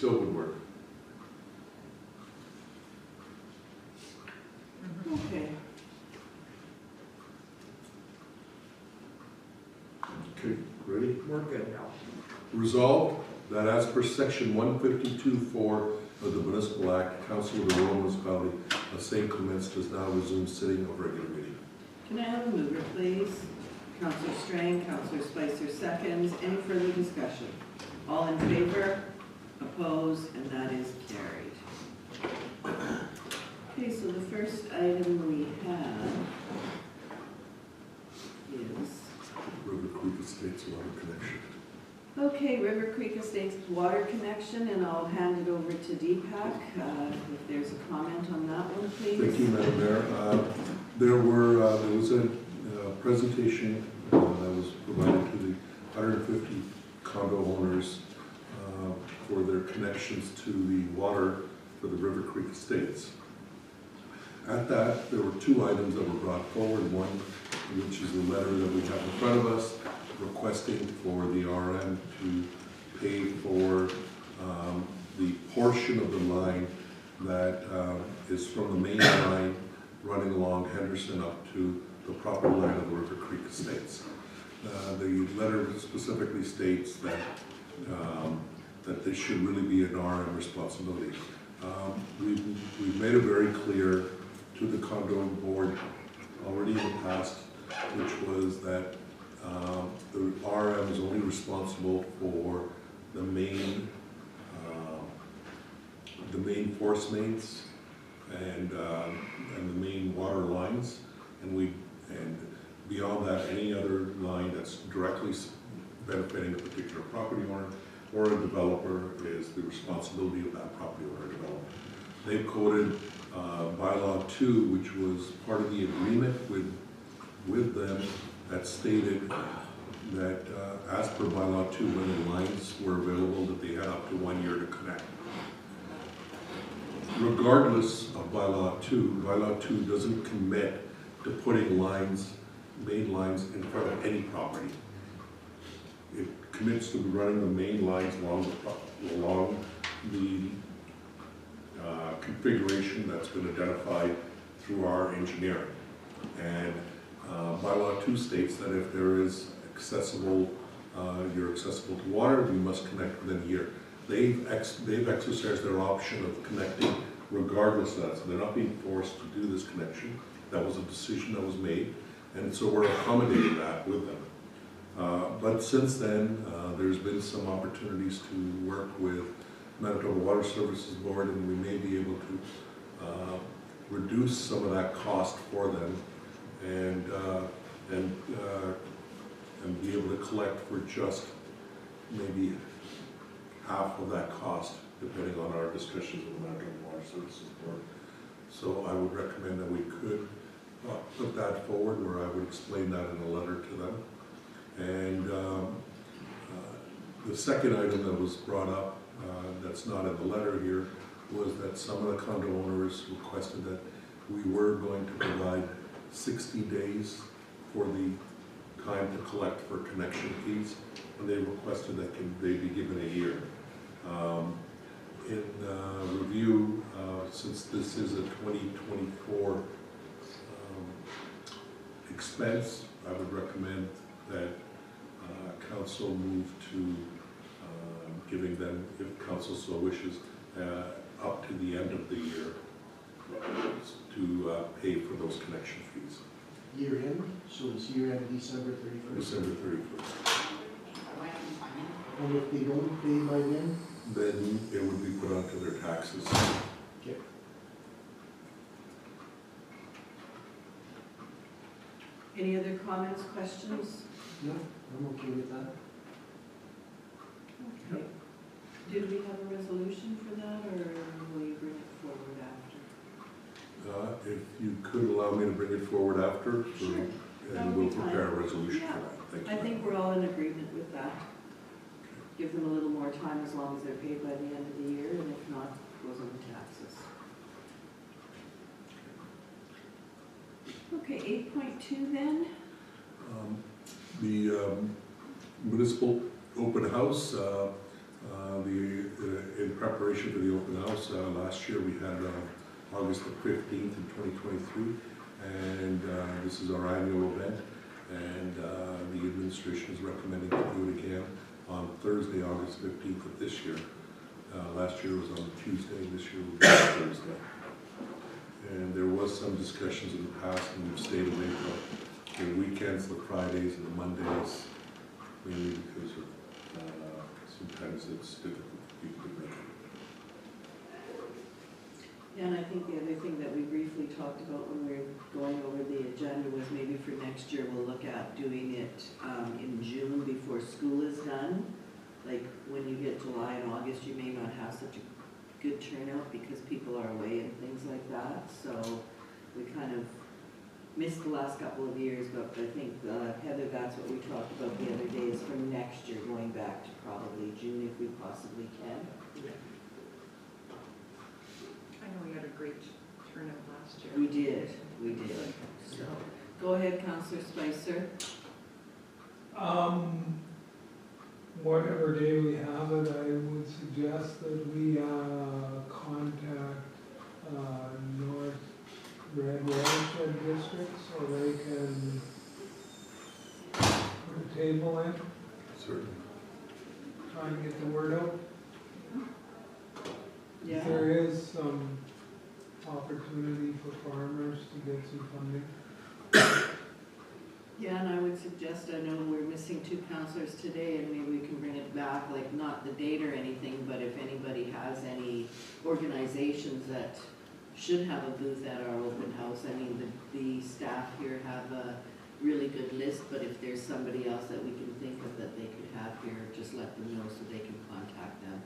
still would work. Okay. Okay, ready? We're good now. Resolved that as per section 152(4) of the Municipal Act, Council of the Rural Municipality of St. Clements does now resume sitting of regular meeting. Can I have a mover, please? Councillor Strang, Councillor Spicer seconds. Any further discussion? All in favor? Opposed? And that is carried. Okay, so the first item we have is, River Creek Estates Water Connection. okay, River Creek Estates water connection, and I'll hand it over to Deepak. If there's a comment on that one, please. Thank you, Madam Mayor. There was a presentation that was provided to the 150 condo owners for their connections to the water for the River Creek Estates. At that, there were two items that were brought forward. One, which is the letter that we have in front of us, requesting for the RM to pay for the portion of the line that is from the main line running along Henderson up to the property line of the River Creek Estates. The letter specifically states that that this should really be an RM responsibility. We've made it very clear to the condo board already in the past, which was that the RM is only responsible for the main force mains and the main water lines, and beyond that, any other line that's directly benefiting a particular property owner or a developer is the responsibility of that property owner or developer. They've quoted bylaw 2, which was part of the agreement with them, that stated that as per bylaw 2, when the lines were available, that they had up to 1 year to connect. Regardless of bylaw 2 doesn't commit to putting main lines in front of any property. It commits to running the main lines along the configuration that's been identified through our engineering. And bylaw 2 states that if there is you're accessible to water, you must connect within a year. They've exercised their option of connecting regardless of that, so they're not being forced to do this connection. That was a decision that was made, and so we're accommodating that with them. But since then, there's been some opportunities to work with Manitoba Water Services Board, and we may be able to reduce some of that cost for them, and be able to collect for just maybe half of that cost, depending on our discussions with the Manitoba Water Services Board. So I would recommend that we could put that forward, where I would explain that in a letter to them. And the second item that was brought up, that's not in the letter here, was that some of the condo owners requested that we were going to provide 60 days for the time to collect for connection fees, and they requested that they be given a year. In review, since this is a 2024 expense, I would recommend that council move to giving them, if council so wishes, up to the end of the year to pay for those connection fees. Year end, so it's year end December 31st. December 31st. And if they don't pay by then? Then it would be put onto their taxes. Okay. Any other comments, questions? No, I'm okay with that. Okay. Did we have a resolution for that, or will you bring it forward after? If you could allow me to bring it forward after, Sure. and we'll prepare a resolution Yeah. for that. Thank you. I think we're all in agreement with that. Give them a little more time as long as they're paid by the end of the year, and if not, it goes on the taxes. Okay, 8.2 then. The municipal open house, in preparation for the open house. Last year we had August the 15th in 2023, and this is our annual event, and the administration is recommending to do it again on Thursday, August 15th of this year. Last year was on Tuesday, this year will be on Thursday. And there was some discussions in the past, and we've stayed away from the weekends, the Fridays and the Mondays, mainly because of sometimes it's difficult for people to make it. Yeah, and I think the other thing that we briefly talked about when we were going over the agenda was maybe for next year, we'll look at doing it in June before school is done. Like when you get July and August, you may not have such a good turnout because people are away and things like that. So we kind of missed the last couple of years, but I think, Heather, that's what we talked about the other day, is for next year, going back to probably June if we possibly can. I know we had a great turnout last year. We did. So, go ahead, Councillor Spicer. Whatever day we have it, I would suggest that we contact North Red Watershed District so they can put a table in, Certainly. try and get the word out. Yeah. There is some opportunity for farmers to get some funding. Yeah, and I would suggest, I know we're missing 2 councillors today, and maybe we can bring it back, like not the date or anything, but if anybody has any organizations that should have a booth at our open house. I mean, the staff here have a really good list, but if there's somebody else that we can think of that they could have here, just let them know so they can contact them.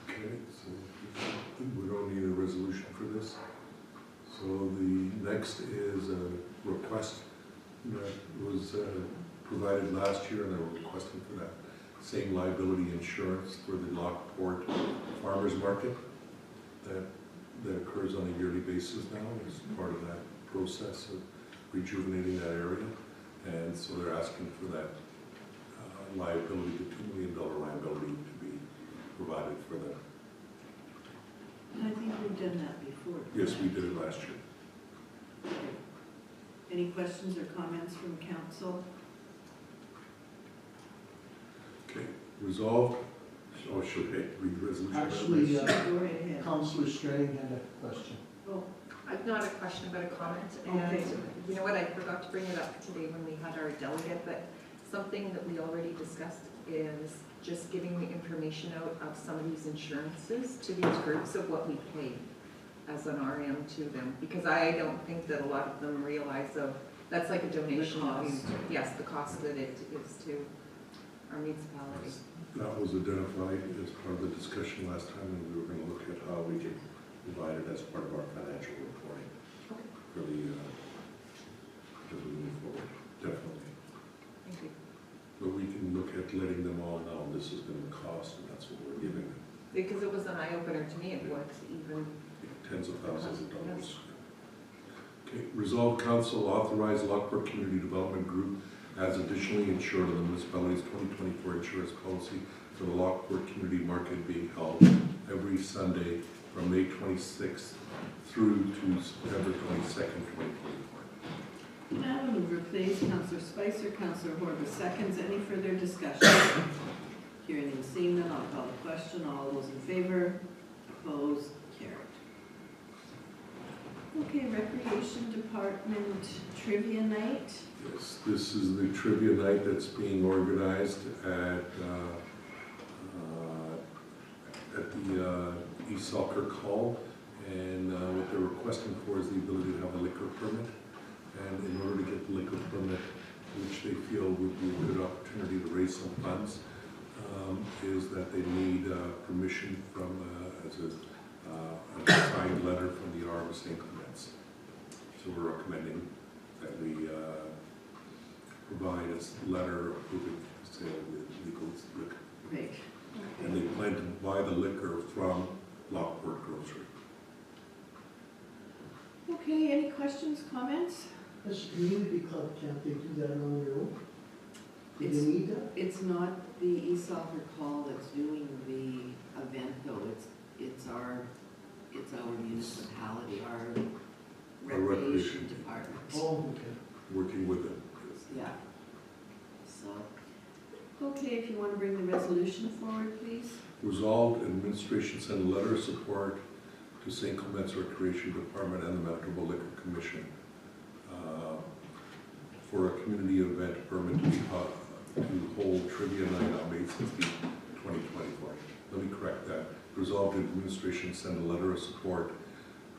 Okay, so we don't need a resolution for this. So the next is a request that was provided last year, and they were requesting for that same liability insurance for the Lockport Farmers Market that occurs on a yearly basis now as part of that process of rejuvenating that area. And so they're asking for that liability, the $2 million liability to be provided for them. And I think we've done that before. Yes, we did it last year. Any questions or comments from council? Okay, resolved. Oh, should I read the resolution? Actually, Go right ahead. Councillor Strang had a question. Oh, Not a question, but a comment. Okay. And you know what, I forgot to bring it up today when we had our delegate, but something that we already discussed is just getting the information out of some of these insurances to these groups of what we pay as an RM to them. Because I don't think that a lot of them realize that's like a donation. that we- cost. Yes, the cost that it is to our municipality. That was identified as part of the discussion last time, and we were going to look at how we can provide it as part of our financial reporting for the, as we move forward, definitely. Thank you. But we can look at letting them all know this is going to cost, and that's what we're giving them, Because it was an eye-opener to me, it was even, tens of thousands of dollars. Okay, resolve council authorize Lockport Community Development Group as additionally insured on the municipality's 2024 insurance policy for the Lockport Community Market being held every Sunday from May 26th through to September 22nd, 2024. Madam Mover, please. Councillor Spicer, Councillor Horva seconds. Any further discussion? Hearing and seeing none, I'll call the question. All those in favor? Opposed? Carried. Okay, Recreation Department Trivia Night. Yes, this is the trivia night that's being organized at the East Selkirk Hall, and what they're requesting for is the ability to have a liquor permit. And in order to get the liquor permit, which they feel would be a good opportunity to raise some funds, is that they need permission from a signed letter from the R of St. Clements. So we're recommending that we provide a letter approving the sale with legal liquor. Great. And they plan to buy the liquor from Lockport Grocery. Okay, any questions, comments? This community club, can't they do that on their own? Do they It's- need that? It's not the East Selkirk Hall that's doing Dave, if you want to bring the resolution forward, please. Resolved, administration send a letter of support to St. Clements Recreation Department and the Manitoba Liquor Commission for a community event permit to hold trivia night on May 16, 2024. Let me correct that. Resolved, administration send a letter of support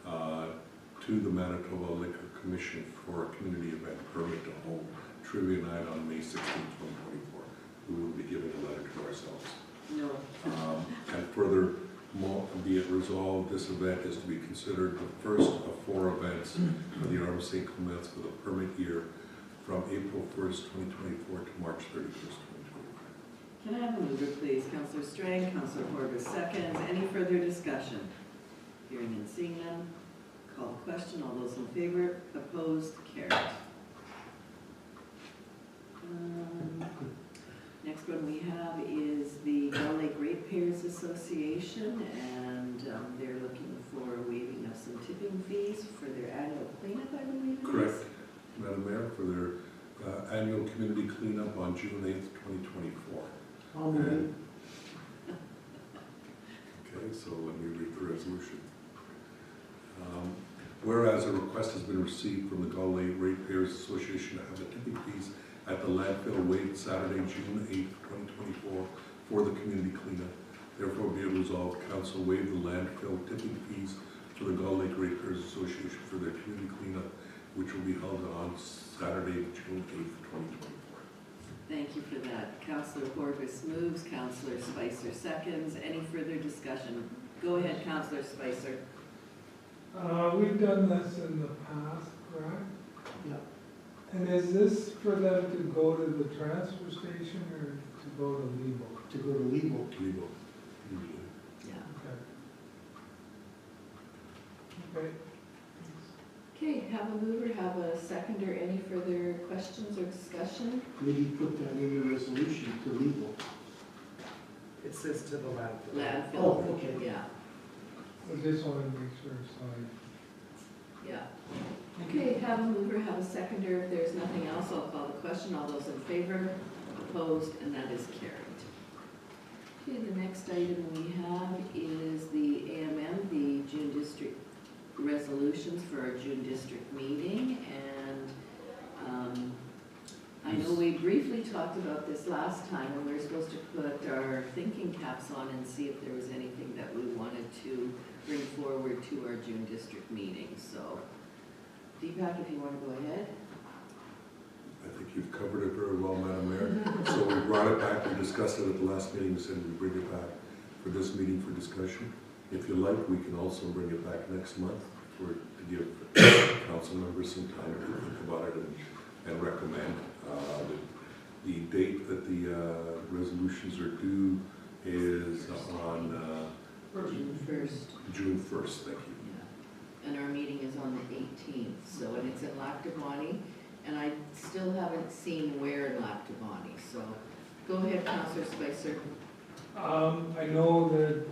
to the Manitoba Liquor Commission for a community event permit to hold trivia night on May 16, 2024. We will be giving a letter to ourselves. No. And further, be it resolved, this event is to be considered the first of 4 events for the Arm of St. Clements for the permit year from April 1st, 2024 to March 31st, 2025. Can I have a mover, please? Councillor Strang, Councillor Corbett seconds. Any further discussion? Hearing and seeing none. Call the question. All those in favor? Opposed? Carried. Next one we have is the Bell Lake Ratepayers Association, and they're looking for a waiving of some tipping fees for their annual cleanup, I believe it is. Correct, Madam Mayor, for their annual community cleanup on June 8th, 2024. I'll move. Okay, so let me read the resolution. Whereas a request has been received from the Gull Lake Ratepayers Association to have the tipping fees at the landfill waived Saturday, June 8th, 2024 for the community cleanup. Therefore, be it resolved, Council waive the landfill tipping fees for the Gull Lake Ratepayers Association for their community cleanup, which will be held on Saturday, June 8th, 2024. Thank you for that. Councillor Corbett moves, Councillor Spicer seconds. Any further discussion? Go ahead, Councillor Spicer. We've done this in the past, correct? Yeah. And is this for them to go to the transfer station or to go to Lebo? To go to legal. Legal, usually. Yeah. Okay. Okay. Okay, have a mover, have a seconder. Any further questions or discussion? Maybe put that in the resolution to legal. It says to the landfill. Landfill. Oh, okay. Yeah, I just wanted to make sure, sorry. yeah. Okay, have a mover, have a seconder. If there's nothing else, I'll call the question. All those in favor? Opposed? And that is carried. Okay, the next item we have is the AMM, the June District resolutions for our June District meeting. And I know we briefly talked about this last time, and we were supposed to put our thinking caps on and see if there was anything that we wanted to bring forward to our June District meeting. So, Deepak, if you want to go ahead. I think you've covered it very well, Madam Mayor. So we brought it back, we discussed it at the last meeting, we said we'd bring it back for this meeting for discussion. If you like, we can also bring it back next month to give council members some time to think about it and recommend. The date that the resolutions are due is on June 1st. June 1st, thank you. Yeah. And our meeting is on the 18th, so, and it's in Lactavani, and I still haven't seen where in Lactavani, so go ahead, Councillor Spicer. I know that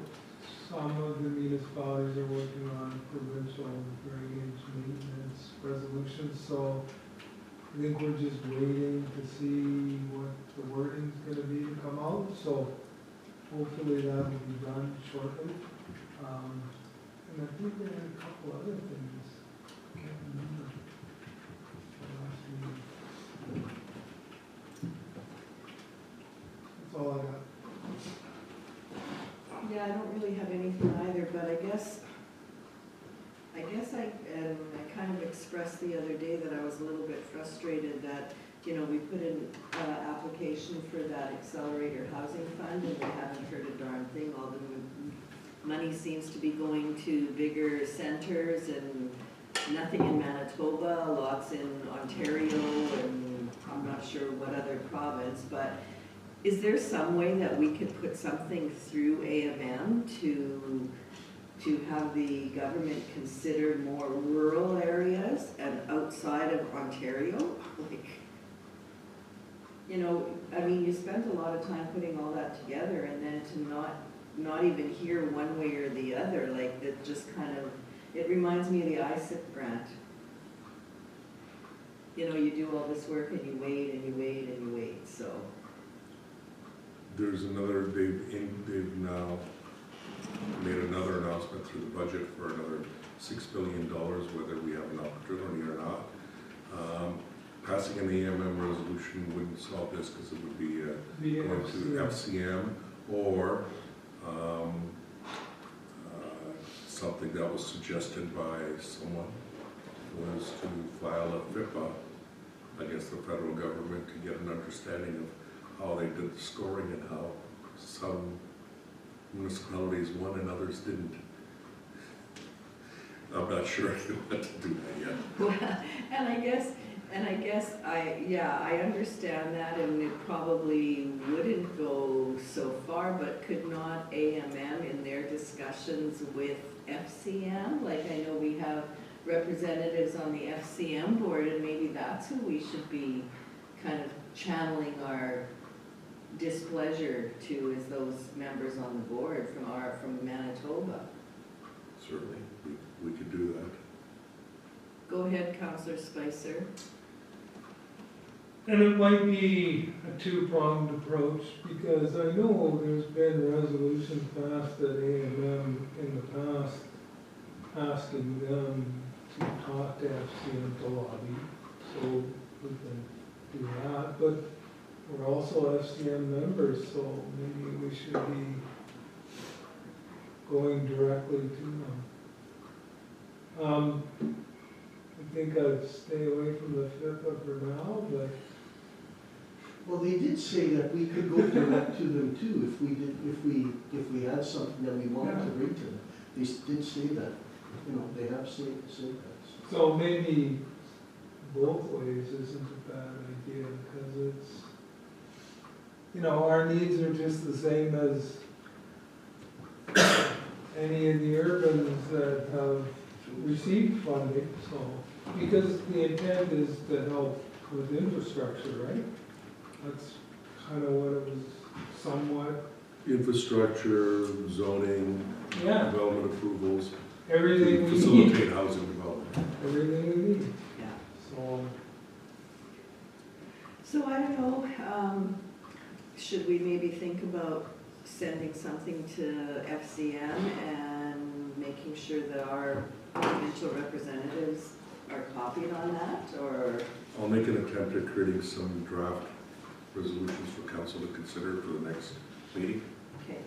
some of the municipalities are working on provincial drainage maintenance resolutions, so I think we're just waiting to see what the wording's gonna be to come out, so hopefully that will be done shortly. And I think we had a couple other things, I can't remember. The last meeting. That's all I got. Yeah, I don't really have anything either, but I guess I kind of expressed the other day that I was a little bit frustrated that, you know, we put in application for that accelerator housing fund and we haven't heard a darn thing. All the money seems to be going to bigger centers and nothing in Manitoba, lots in Ontario, and I'm not sure what other province, but is there some way that we could put something through AMM to have the government consider more rural areas and outside of Ontario? Like, you know, I mean, you spend a lot of time putting all that together and then to not even hear one way or the other, like that just kind of, it reminds me of the ISIP grant. You know, you do all this work and you wait and you wait and you wait, so. there's another, they've now made another announcement through the budget for another $6 billion, whether we have an opportunity or not. Passing an AMM resolution wouldn't solve this because it would be going to FCM or something that was suggested by someone was to file a FIPA against the federal government to get an understanding of how they did the scoring and how some municipalities won and others didn't. I'm not sure if you want to do that yet. Well, and I guess I understand that, and it probably wouldn't go so far, but could not AMM in their discussions with FCM, like I know we have representatives on the FCM board, and maybe that's who we should be kind of channeling our displeasure to, as those members on the board from Manitoba. Certainly, we could do that. Go ahead, Councillor Spicer. And it might be a two-pronged approach, because I know there's been resolutions passed at AMM in the past asking them to talk to FCM to lobby, so we can do that, but we're also FCM members, so maybe we should be going directly to them. I think I'd stay away from the FIPA for now, but Well, they did say that we could go direct to them too, if we had something that we wanted to bring to them. They did say that, they have said that. so maybe both ways isn't a bad idea, because it's, our needs are just the same as any of the urbans that have received funding, so, because the intent is to help with infrastructure, right? That's kind of what it was somewhat, Infrastructure, zoning, yeah, development approvals, everything to we need, facilitate housing development. everything we need, Yeah. so. So I don't know, should we maybe think about sending something to FCM and making sure that our provincial representatives are copied on that, or? I'll make an attempt at creating some draft resolutions for council to consider for the next meeting. Okay.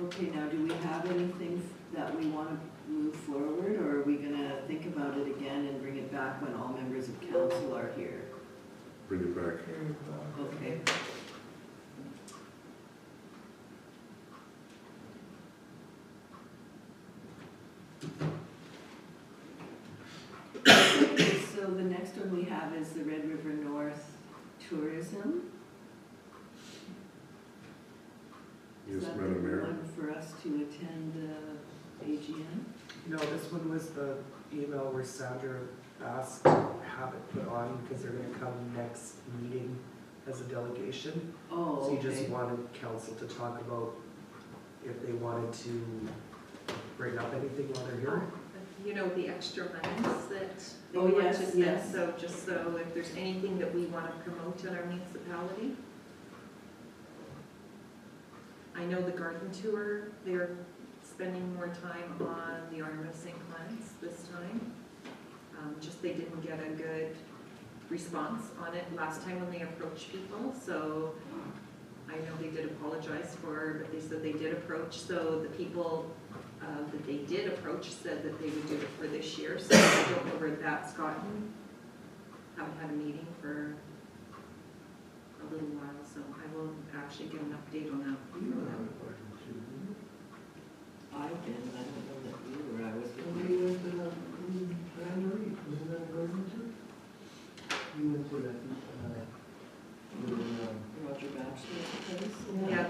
Okay, now do we have anything that we want to move forward, or are we gonna think about it again and bring it back when all members of council are here? Bring it back. Okay. So the next one we have is the Red River North Tourism. Yes, Is that Madam the Mayor. one for us to attend AGM? No, this one was the email where Sandra asked to have it put on because they're gonna come next meeting as a delegation. Oh, So you okay. just wanted council to talk about if they wanted to bring up anything while they're here. The extra monies that they Oh, want to yes, spend, yes. so just so if there's anything that we want to promote in our municipality. I know the garden tour, they're spending more time on the ornamenting plants this time. Just they didn't get a good response on it last time when they approached people, so I know they did apologize but they said they did approach, so the people that they did approach said that they would do it for this year, so I don't know where that's gotten. Haven't had a meeting for a little while, so I will actually get an update on that. I've been, I don't know that you were, I was. Somebody went to the, January, wasn't that a garden tour? You went to that, Roger Bachelor's place? Yeah,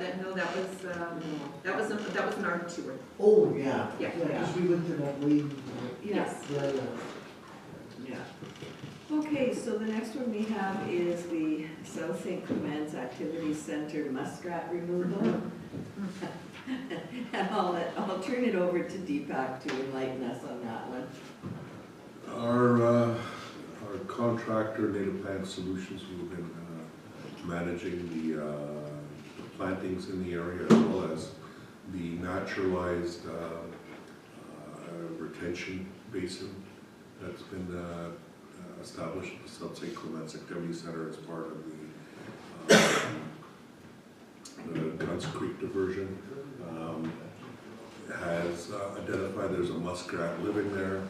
that was an art tour. oh, yeah. Yeah. Because we went to that lady. Yes. Yeah, yeah. Yeah. Okay, so the next one we have is the South St. Clements Activity Center muskrat removal. And I'll turn it over to Deepak to enlighten us on that one. our contractor, Native Plant Solutions, who have been managing the plantings in the area as well as the naturalized retention basin that's been established at the South St. Clements Activity Center as part of the Guns Creek diversion. Has identified there's a muskrat living there,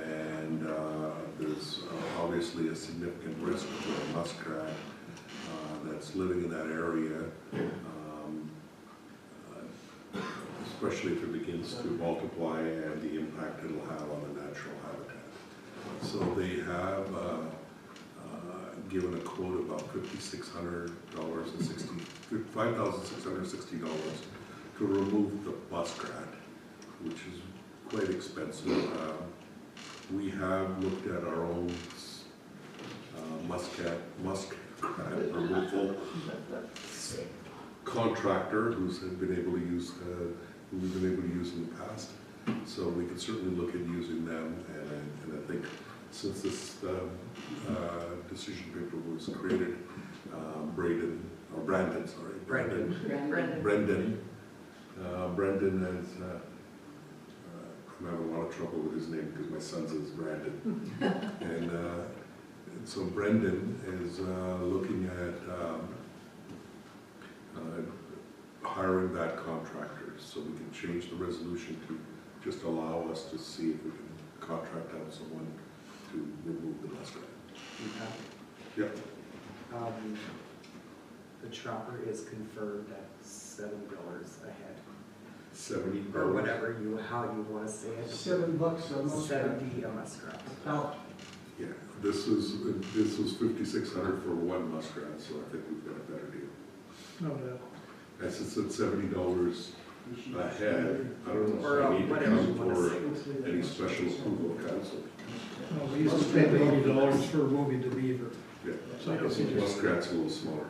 and there's obviously a significant risk for a muskrat that's living in that area, especially if it begins to multiply and the impact it'll have on the natural habitat. So they have given a quote of about $5,660 to remove the muskrat, which is quite expensive. We have looked at our own muskrat removal contractor who's been able to use, who we've been able to use in the past. So we could certainly look at using them, and I think since this decision paper was created, Brendan has, I'm having a lot of trouble with his name because my son's is Brandon. And so Brendan is looking at hiring that contractor, so we can change the resolution to just allow us to see if we can contract out someone to remove the muskrat. Yep. The trapper is confirmed at $70 a head. 70 Or whatever how you want to say it. $7 a muskrat. 70 a muskrat. Now, Yeah, this was $5,600 for one muskrat, so I think we've got a better deal. No doubt. And since it's $70 a head, I don't know Or if I need to whatever you come want for to say. any special approval of council. No, we used to pay $80 for removing the beaver. Yeah, So I guess you just. muskrat's a little smaller.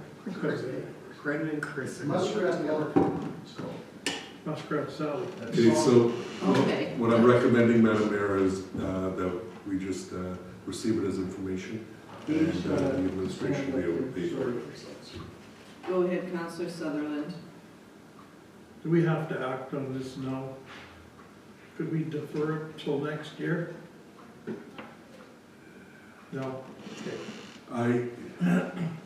Brendan and Chris are. muskrat water, it's called. Muskrat salad. Okay, so Okay. what I'm recommending, Madam Mayor, is that we just receive it as information, and the administration will be able to pay for it themselves. Go ahead, Councillor Sutherland. Do we have to act on this now? Could we defer it till next year? No. I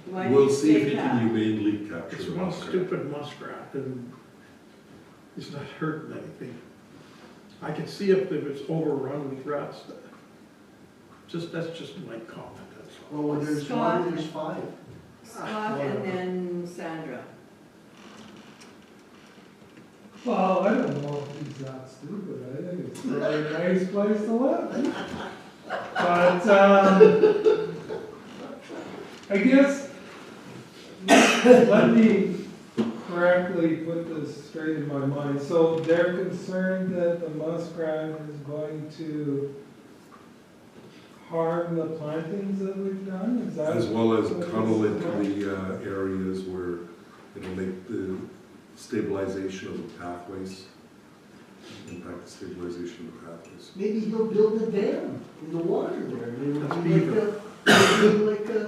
Why do will you see if say you can that? humanely capture It's the one muskrat. stupid muskrat and it's not hurting anything. I can see if it was overrun with rats. That's just my comment, that's all. Well, there's Scott. one, there's 5. Scott and then Sandra. Well, I don't know if he's that stupid, I think it's a really nice place to live. But, I guess, let me correctly put this straight in my mind. So they're concerned that the muskrat is going to harm the plantings that we've done? Is that? As well as what tunnel this into is the areas where it'll make the stabilization of the pathways, impact the stabilization of the pathways. Maybe he'll build a dam in the water there. It'll That's be beaver.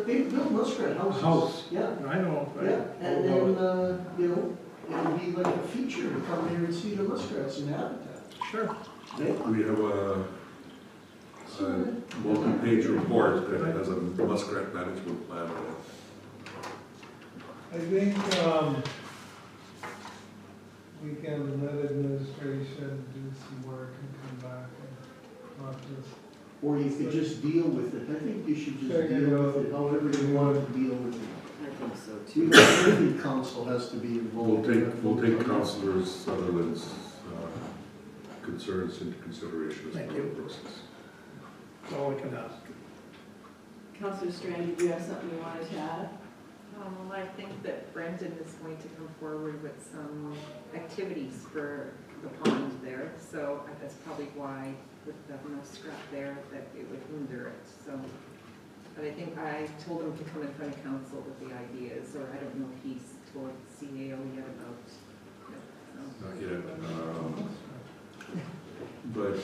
they build muskrat houses. House. Yeah, about? I know. yeah, and then, it'll be like a feature to come here and see the muskrats in habitat. Sure. Yeah. We have a multi-page report that has a muskrat management plan on it. I think, we can let administration do some work and come back and talk to us. Or you could just deal with it. I think you should just Figure it deal out. with it, however you want to deal with it. I think so We too. the council has to be involved. We'll take Councillor Sutherland's concerns into consideration as part Thank of you. the process. That's all I can ask. Councillor Strand, did you have something you wanted to add? Well, I think that Brendan is going to come forward with some activities for the pond there, so that's probably why with the muskrat there, that it would hinder it, so. But I think I told him to come in front of council with the ideas, or I don't know if he's told CAO yet about it, so. Not yet. But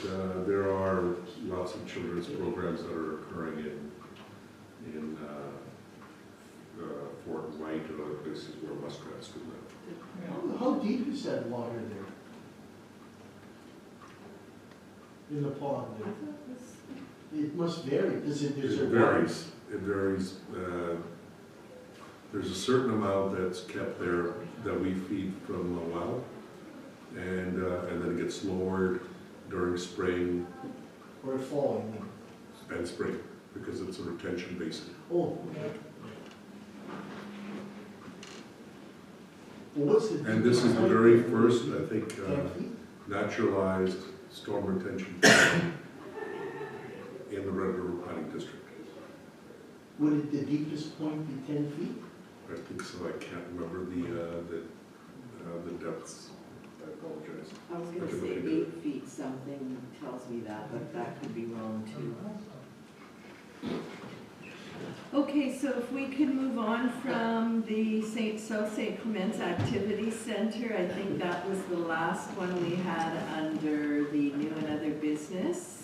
there are lots of children's programs that are occurring in Pint and other places where muskrats do live. How deep is that water there? In the pond I there? thought this- It must vary, because there's a. It varies, it varies. There's a certain amount that's kept there that we feed from the well, and then it gets lowered during spring Or fall, I mean. and spring, because it's a retention basin. Oh, okay. Well, what's the? And this is the very first, I think, 10 feet? naturalized storm retention pond in the Red River Planning District. Would it, the deepest point be 10 feet? I think so, I can't remember the depths, I apologize. I was gonna say 8 feet, something tells me that, but that could be wrong too. Okay, so if we could move on from the South St. Clements Activity Center, I think that was the last one we had under the new and other business.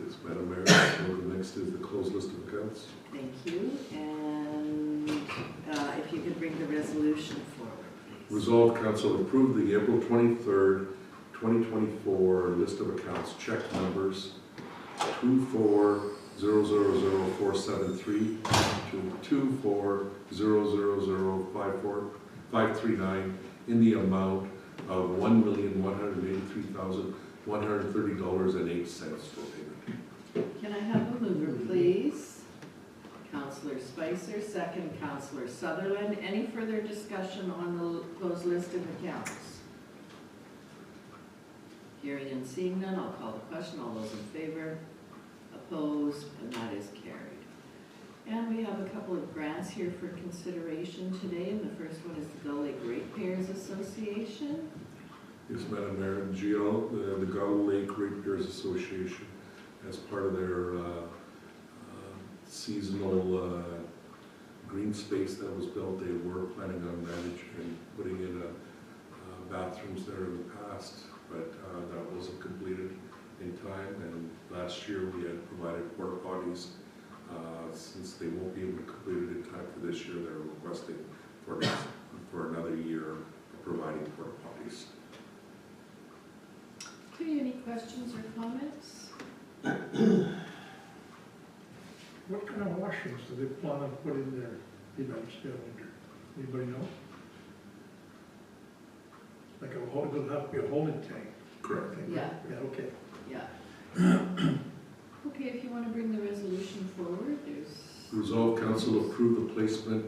Yes, Madam Mayor, so the next is the closed list of accounts. Thank you, and if you could bring the resolution forward, please. Resolved, Council approve the April 23rd, 2024 list of accounts, check numbers 240000473 to 2400054 in the amount of $1,183,130.08 for payment. Can I have a mover, please? Counselor Spicer, second Counselor Sutherland. Any further discussion on the closed list of accounts? Hearing and seeing none, I'll call the question. All those in favor? Opposed? And that is carried. And we have a couple of grants here for consideration today, and the first one is the Gull Lake Ratepayers Association. Yes, Madam Mayor, the Gull Lake Ratepayers Association, as part of their seasonal green space that was built, they were planning on managing and putting in bathrooms there in the past, but that wasn't completed in time, and last year we had provided porta potties. Since they won't be able to complete it in time for this year, they're requesting for another year of providing porta potties. Okay, any questions or comments? What kind of washrooms do they plan on putting in their events down there? Anybody know? Like it'll have to be a holding tank. Correct. thing, Yeah. right? Yeah, okay. Yeah. Okay, if you want to bring the resolution forward, there's, Resolve, Council approve the placement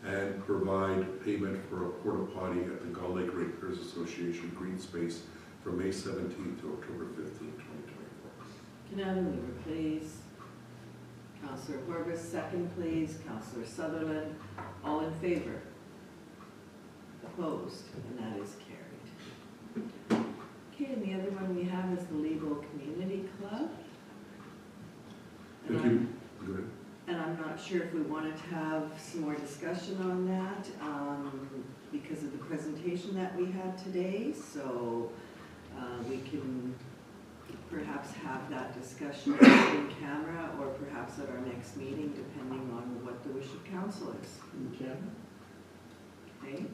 and provide payment for a porta potty at the Gull Lake Ratepayers Association green space from May 17th to October 15th, 2024. can I have a mover, please? Counselor Horbus, second please. Counselor Sutherland, all in favor? Opposed? And that is carried. Okay, and the other one we have is the Legal Community Club. And Thank you. Go ahead. And I'm not sure if we wanted to have some more discussion on that, because of the presentation that we had today, so we can perhaps have that discussion in camera, or perhaps at our next meeting, depending on what the wish of council is. In the camera? Okay?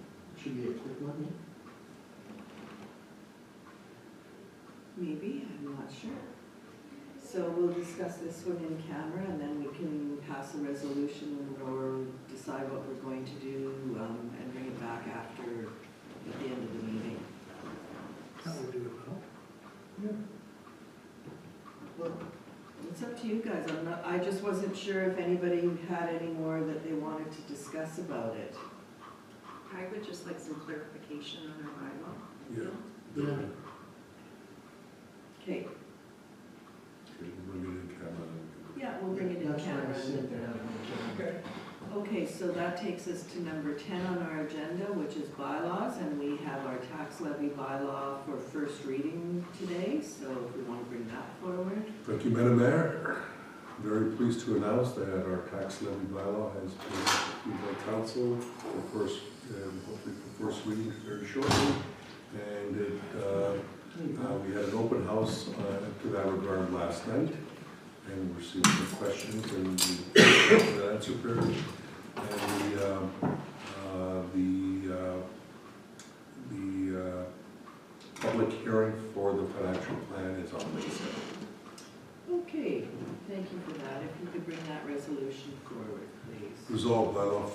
Should be a quick one, yeah? Maybe, I'm not sure. So we'll discuss this one in camera, and then we can pass a resolution or decide what we're going to do, and bring it back after, at the end of the meeting. How we do it now? Well, It's up to you guys. I just wasn't sure if anybody had any more that they wanted to discuss about it. I would just like some clarification on our bylaw. Yeah. Yeah. Okay, Okay, we'll bring it in camera. yeah, we'll bring it in That's why I camera. said to have it in camera. Okay, so that takes us to number 10 on our agenda, which is bylaws, and we have our tax levy bylaw for first reading today, so if we want to bring that forward. Thank you, Madam Mayor. Very pleased to announce that our tax levy bylaw has been approved by council for first, hopefully for first reading very shortly. And we had an open house to that regard last night, and received some questions and the answer period. And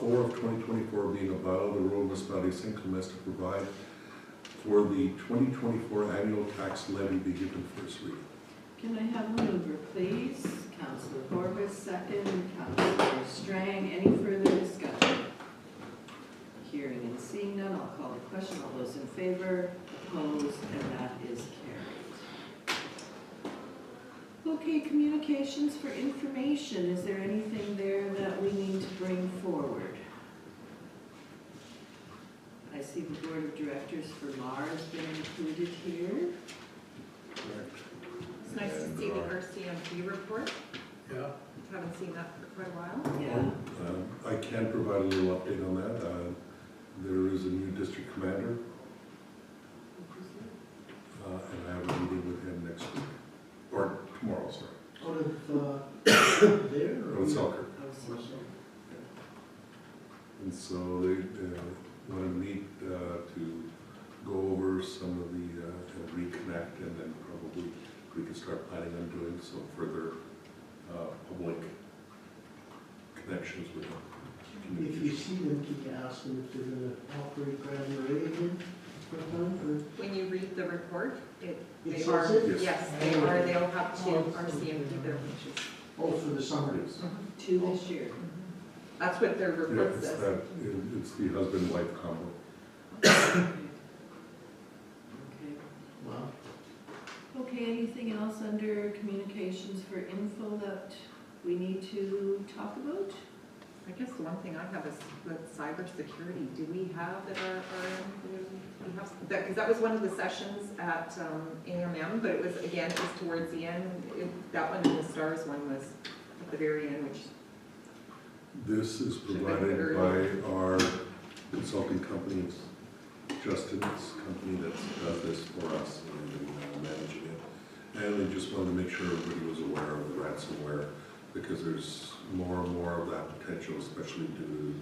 4 of 2024 being a bylaw of the Rural Municipality of St. Clements to provide for the 2024 annual tax levy be given first reading. Can I have a mover, please? Councillor Corbett, second. Councillor Strang, any further discussion? Hearing and seeing none, I'll call the question. All those in favor, opposed, and that is carried. Okay, communications for information. Is there anything there that we need to bring forward? I see the board of directors for MAR has been included here. It's nice to see the RCMP report. Yeah, Haven't seen that for quite a while. Yeah. I can provide a little update on that. There is a new district commander, and I have a meeting with him next week, or tomorrow, sorry. Out of, there? or- Out of Selkirk. Oh, so- And so they want to meet to go over some of the, reconnect, and then probably we can start planning on doing some further public connections with them. If you see them, can you ask them if they're gonna operate Grand Marais again for a time, When you read the report, they It are, says it? Yes. yes, they are, they'll have two RCMP there, which is, or, oh, for the summer? Yes. Two this year. that's what their Yeah, report it's says. that, it's the husband-wife combo. Okay. Wow. Okay, anything else under communications for info that we need to talk about? I guess the one thing I have is with cybersecurity. Do we have at our we have, that, because that was one of the sessions at AMM, but it was, again, it was towards the end. That one and the STARS one was at the very end, which, This is Should make it provided early. by our consulting company, it's Justin's company that does this for us and managing it. And they just wanted to make sure everybody was aware of the ransomware, because there's more and more of that potential, especially due to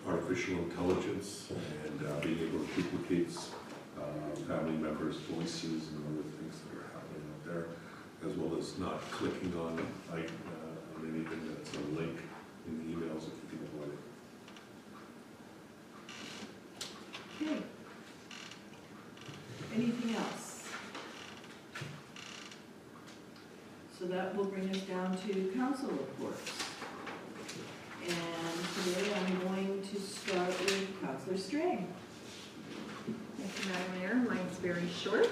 artificial intelligence and being able to duplicate family members' voices and other things that are happening out there, as well as not clicking on anything that's a link in the emails if you can avoid it. Okay. Anything else? So that will bring us down to council reports. And today I'm going to start with Councillor Strang. thank you, Madam Mayor. Mine's very short.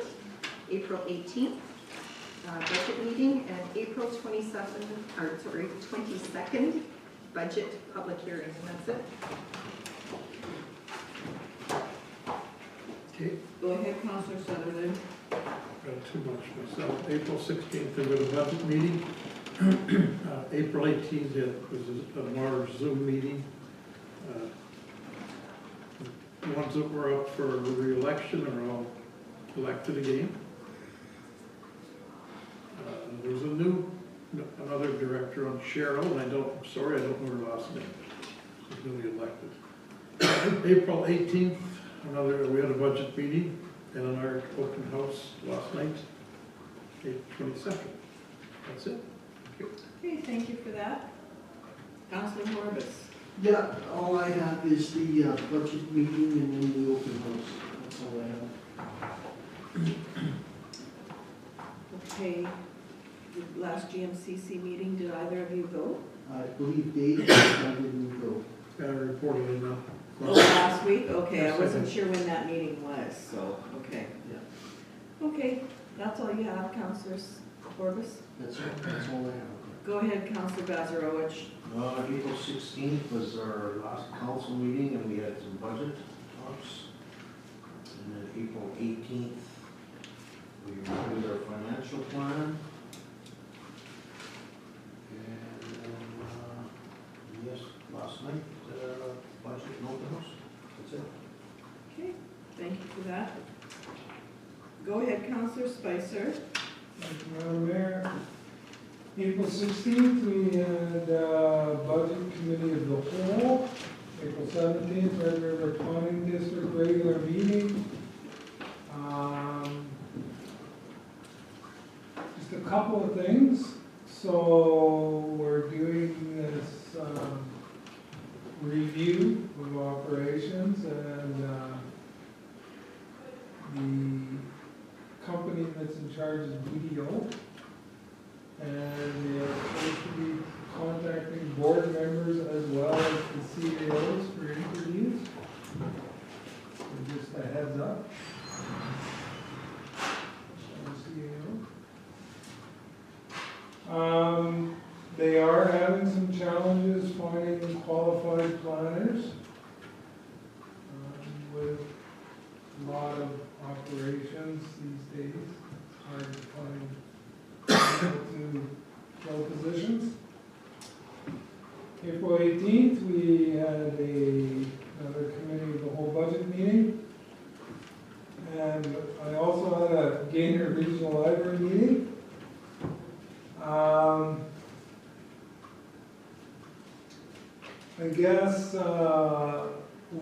April 18th, budget meeting, and April 22nd, budget public hearing, and that's it. okay, Go ahead, Councillor Sutherland. got too much myself. April 16th, there was a budget meeting. April 18th, it was a more Zoom meeting. The ones that were up for re-election are all elected again. There was another director on Cheryl, and I don't know her last name. She's newly elected. April 18th, we had a budget meeting and an art open house last night, April 22nd. That's it. Okay, thank you for that. Councillor Horbus. Yeah, all I have is the budget meeting and then the open house. That's all I have. Okay, the last GMCC meeting, did either of you go? I believe Dave, I didn't go. Got a report in now. Oh, last week? Okay, I Yes, I wasn't did. sure when that meeting was, so, okay. Yeah. Okay, that's all you have, Councillor Horbus? That's all I have. Go ahead, Councillor Bazarowicz. April 16th was our last council meeting, and we had some budget talks. And then April 18th, we reviewed our financial plan. And yes, last night, budget and open house. That's it. Okay, thank you for that. Go ahead, Councillor Spicer. Thank you, Madam Mayor. April 16th, we had Budget Committee of the Whole. April 17th, Red River Planning District regular meeting. Just a couple of things. So we're doing this review of operations, and the company that's in charge is BDO. And they are supposed to be contacting board members as well as the CEOs for interviews. So just a heads up. They are having some challenges finding qualified planners with a lot of operations these days. It's hard to find people to fill positions. April 18th, we had another committee of the whole budget meeting. And I also had a Gaynor Regional Library meeting. I guess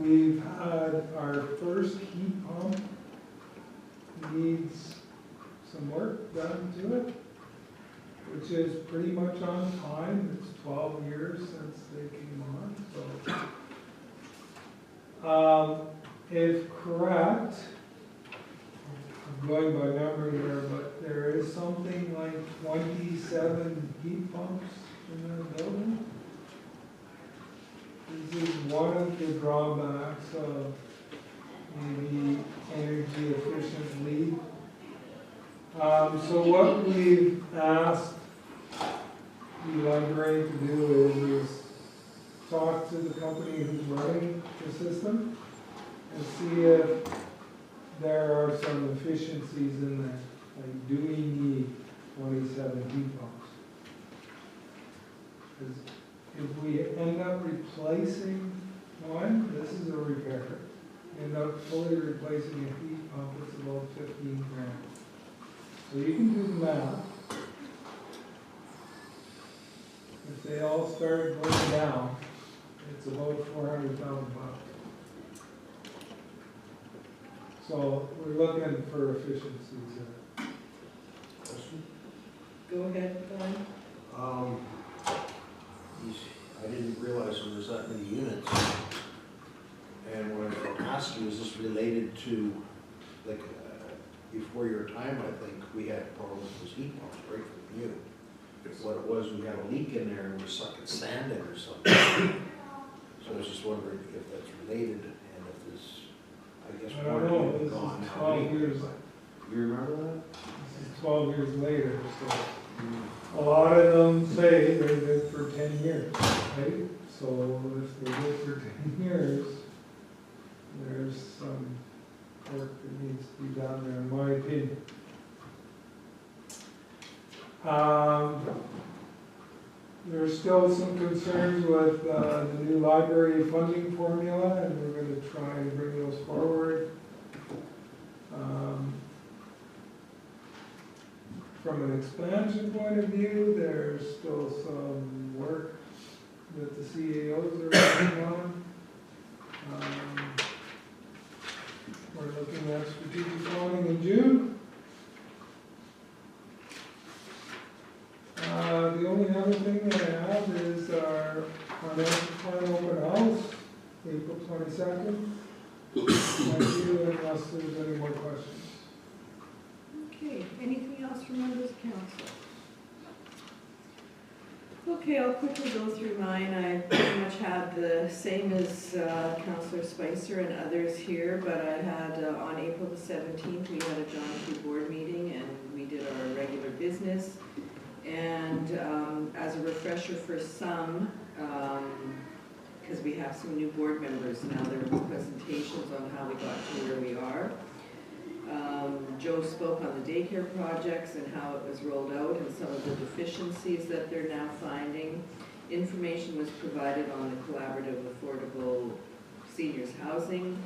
we've had our first heat pump needs some work done to it, which is pretty much on time. It's 12 years since they came on, so. If correct, I'm going by memory here, but there is something like 27 heat pumps in the building. This is one of the drawbacks of maybe energy efficient lead. So what we've asked the library to do is talk to the company who's running the system and see if there are some efficiencies in there. Like, do we need 27 heat pumps? Because if we end up replacing one, this is a repair. End up fully replacing a heat pump, it's about 15 grand. So you can do the math. If they all start going down, it's about $400,000. So we're looking for efficiencies there. Question? Go ahead, Glenn. I didn't realize there was that many units. And when I asked you, is this related to, like, before your time, I think, we had problems with heat pumps right from you. What it was, we had a leak in there and we were sucking sand in or something. So I was just wondering if that's related and if this, I guess, I don't know, warranty this gone is now 12 anyway, years, but you remember that? this is 12 years later, so a lot of them say they're good for 10 years, right? So if they're good for 10 years, there's some work that needs to be done there, in my opinion. There's still some concerns with the new library funding formula, and we're going to try and bring those forward. From an expansion point of view, there's still some work that the CAOs are working on. We're looking at strategic planning in June. The only other thing that I have is our financial plan open house, April 22nd. Thank you, unless there's any more questions. Okay, anything else from members of council? Okay, I'll quickly go through mine. I pretty much had the same as Councillor Spicer and others here, but I had on April the 17th, we had a John Q. board meeting and we did our regular business. And as a refresher for some, because we have some new board members now, there were presentations on how we got to where we are. Joe spoke on the daycare projects and how it was rolled out and some of the deficiencies that they're now finding. Information was provided on the collaborative affordable seniors housing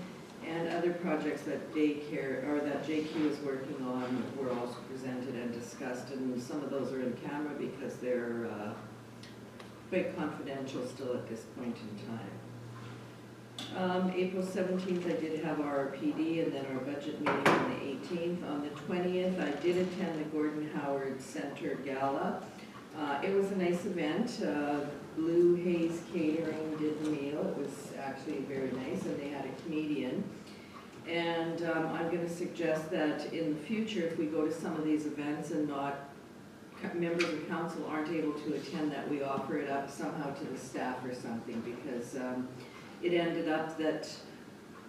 and other projects that daycare, or that JQ is working on, were also presented and discussed, and some of those are in camera because they're quite confidential still at this point in time. April 17th, I did have our RPD and then our budget meeting on the 18th. On the 20th, I did attend the Gordon Howard Center Gala. It was a nice event. Blue Haze Catering did the meal. It was actually very nice, and they had a comedian. And I'm gonna suggest that in the future, if we go to some of these events and members of council aren't able to attend, that we offer it up somehow to the staff or something, because it ended up that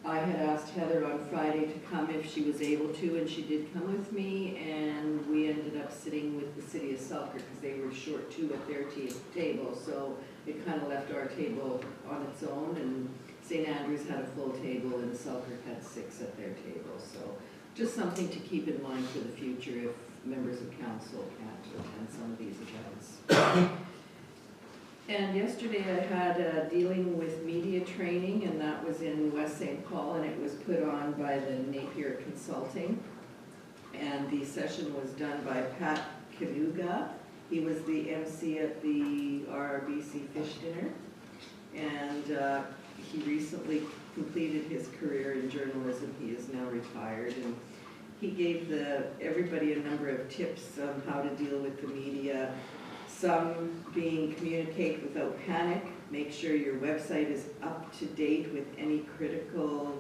I had asked Heather on Friday to come if she was able to, and she did come with me, and we ended up sitting with the city of Selkirk because they were short two at their table, so it kind of left our table on its own, and St. Andrews had a full table and Selkirk had 6 at their table, so just something to keep in mind for the future if members of council can't attend some of these events. And yesterday I had dealing with media training, and that was in West St. Paul, and it was put on by the Napier Consulting. And the session was done by Pat Kanuga. He was the MC at the RRBC Fish Dinner. And he recently completed his career in journalism. He is now retired. And he gave everybody a number of tips on how to deal with the media. Some being communicate without panic, make sure your website is up to date with any critical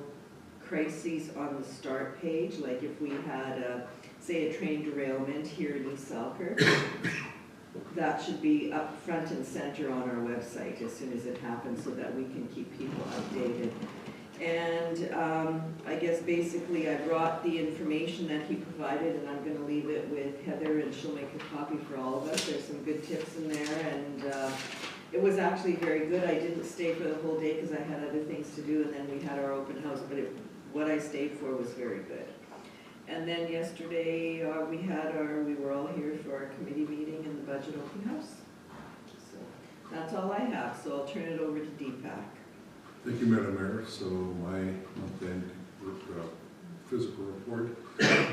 crises on the start page. Like if we had, say, a train derailment here in East Selkirk, that should be up front and center on our website as soon as it happens so that we can keep people updated. And I guess basically I brought the information that he provided, and I'm going to leave it with Heather, and she'll make a copy for all of us. There's some good tips in there, and it was actually very good. I didn't stay for the whole day because I had other things to do, and then we had our open house, but what I stayed for was very good. And then yesterday we were all here for our committee meeting in the budget open house. So that's all I have, so I'll turn it over to Deepak. Thank you, Madam Mayor. So my month-end physical report,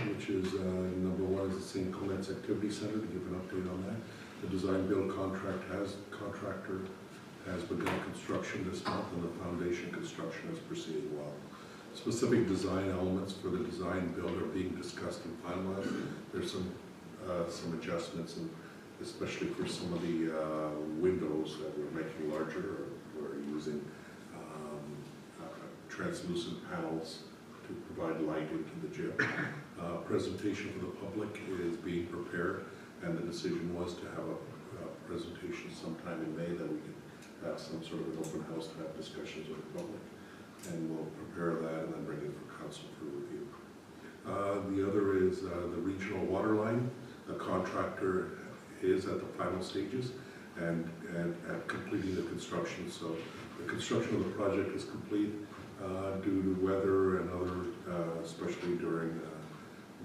which is number 1 is the St. Clements Activity Center, to give an update on that. The design-build contractor has begun construction this month, and the foundation construction is proceeding well. Specific design elements for the design-build are being discussed and finalized. There's some adjustments, and especially for some of the windows that we're making larger, or we're using translucent panels to provide light into the gym. Presentation for the public is being prepared, and the decision was to have a presentation sometime in May that we can have some sort of an open house to have discussions with the public. And we'll prepare that and then bring it for council for review. The other is the regional water line. The contractor is at the final stages and at completing the construction. So the construction of the project is complete. Due to weather and other, especially during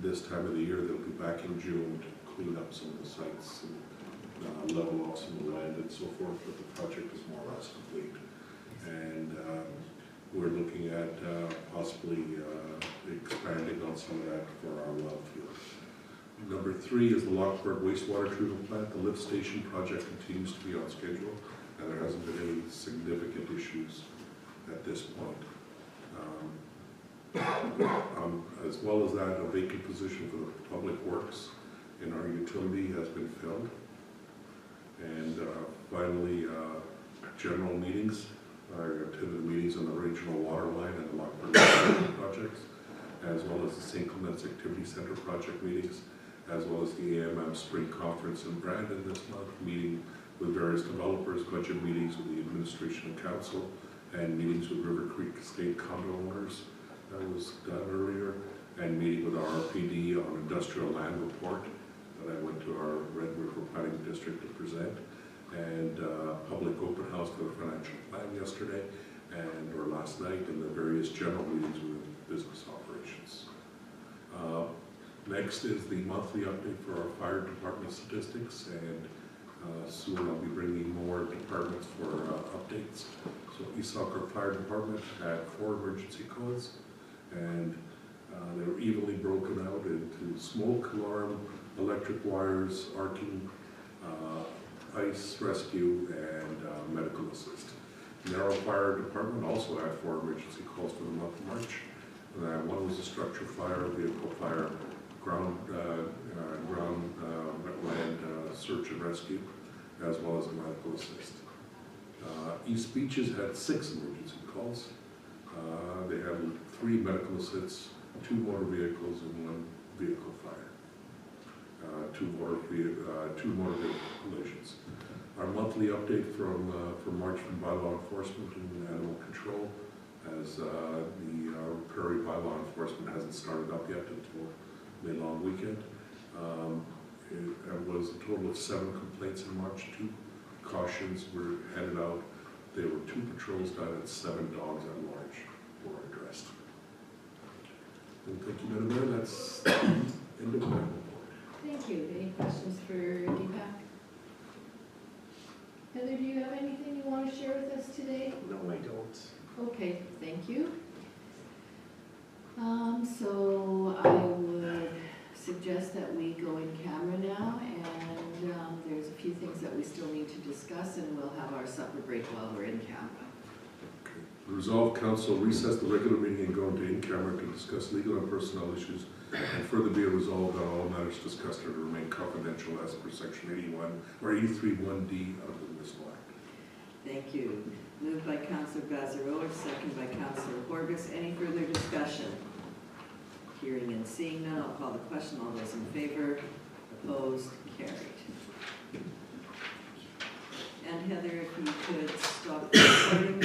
this time of the year, they'll be back in June to clean up some of the sites and level off some of the land and so forth, but the project is more or less complete. And we're looking at possibly expanding on some of that for our well field. Number 3 is the Lockberg wastewater treatment plant. The lift station project continues to be on schedule, and there hasn't been any significant issues at this point. As well as that, a vacant position for the public works in our utility has been filled. And finally, general meetings. I attended meetings on the regional water line and the Lockberg projects, as well as the St. Clements Activity Center project meetings, as well as the AMM Spring Conference in Brandon this month, meeting with various developers, budget meetings with the administration and council, and meetings with River Creek State condo owners that was done earlier, and meeting with our RPD on industrial land report that I went to our Red River Planning District to present, and public open house for the financial plan yesterday or last night, and the various general meetings with business operations. Next is the monthly update for our fire department statistics, and soon I'll be bringing more departments for updates. So East Selkirk Fire Department had 4 emergency calls, and they were evenly broken out into smoke alarm, electric wires, arcing, ice rescue, and medical assist. Narrow Fire Department also had 4 emergency calls for the month of March. One was a structure fire, vehicle fire, ground wetland search and rescue, as well as a medical assist. East Beaches had 6 emergency calls. They had 3 medical assists, 2 motor vehicles, and 1 vehicle fire. 2 motor vehicle collisions. Our monthly update from March from bylaw enforcement and animal control, as the Prairie bylaw enforcement hasn't started up yet until May long weekend. It was a total of 7 complaints in March. 2 cautions were headed out. There were 2 patrols done and 7 dogs at large were addressed. And thank you, Madam Mayor. That's the end of my report. Thank you. Any questions for Deepak? Heather, do you have anything you want to share with us today? No, I don't. Okay, thank you. So I would suggest that we go in camera now, and there's a few things that we still need to discuss, and we'll have our supper break while we're in camera. Resolve council recess the regular meeting and go into in-camera to discuss legal and personnel issues, and further be resolved that all matters discussed are to remain confidential as per section 81 or 83(1)(d) of the municipal act. Thank you. Moved by Councillor Vazzarolo, second by Councillor Horgus. Any further discussion? Hearing and seeing none, I'll call the question. All those in favor? Opposed? Carried. And Heather, if you could stop the recording.